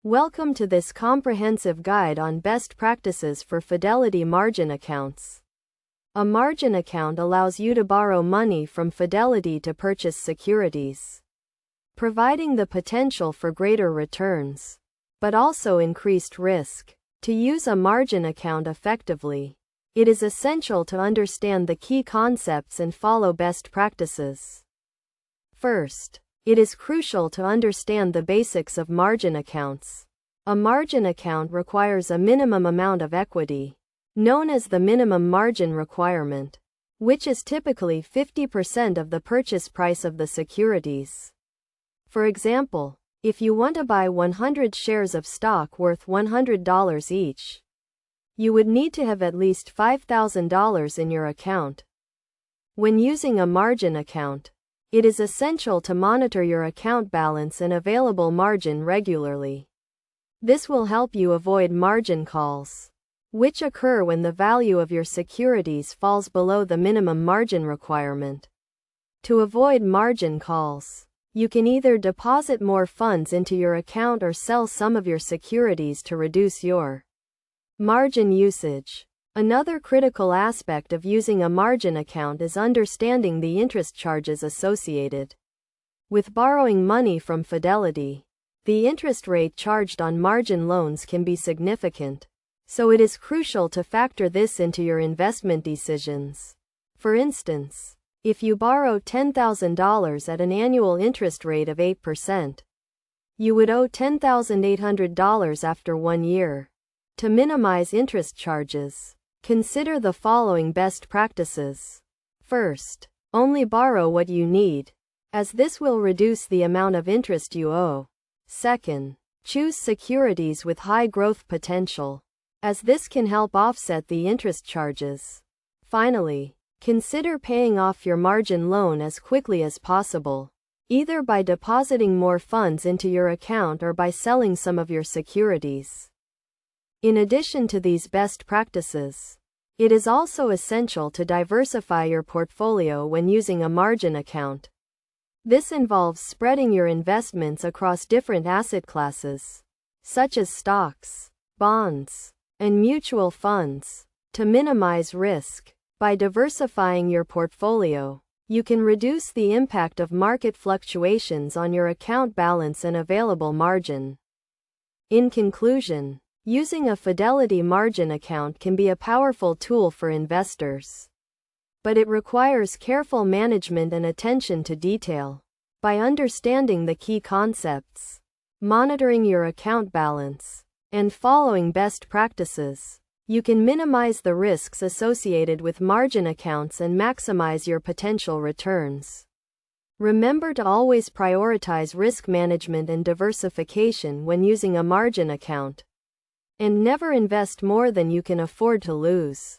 Welcome to this comprehensive guide on best practices for Fidelity margin accounts. A margin account allows you to borrow money from Fidelity to purchase securities, providing the potential for greater returns, but also increased risk. To use a margin account effectively, it is essential to understand the key concepts and follow best practices. First, it is crucial to understand the basics of margin accounts. A margin account requires a minimum amount of equity, known as the minimum margin requirement, which is typically 50% of the purchase price of the securities. For example, if you want to buy 100 shares of stock worth $100 each, you would need to have at least $5,000 in your account. When using a margin account, it is essential to monitor your account balance and available margin regularly. This will help you avoid margin calls, which occur when the value of your securities falls below the minimum margin requirement. To avoid margin calls, you can either deposit more funds into your account or sell some of your securities to reduce your margin usage. Another critical aspect of using a margin account is understanding the interest charges associated with borrowing money from Fidelity. The interest rate charged on margin loans can be significant, so it is crucial to factor this into your investment decisions. For instance, if you borrow $10,000 at an annual interest rate of 8%, you would owe $10,800 after 1 year. To minimize interest charges, consider the following best practices. First, only borrow what you need, as this will reduce the amount of interest you owe. Second, choose securities with high growth potential, as this can help offset the interest charges. Finally, consider paying off your margin loan as quickly as possible, either by depositing more funds into your account or by selling some of your securities. In addition to these best practices, it is also essential to diversify your portfolio when using a margin account. This involves spreading your investments across different asset classes, such as stocks, bonds, and mutual funds, to minimize risk. By diversifying your portfolio, you can reduce the impact of market fluctuations on your account balance and available margin. In conclusion, using a Fidelity margin account can be a powerful tool for investors, but it requires careful management and attention to detail. By understanding the key concepts, monitoring your account balance, and following best practices, you can minimize the risks associated with margin accounts and maximize your potential returns. Remember to always prioritize risk management and diversification when using a margin account, and never invest more than you can afford to lose.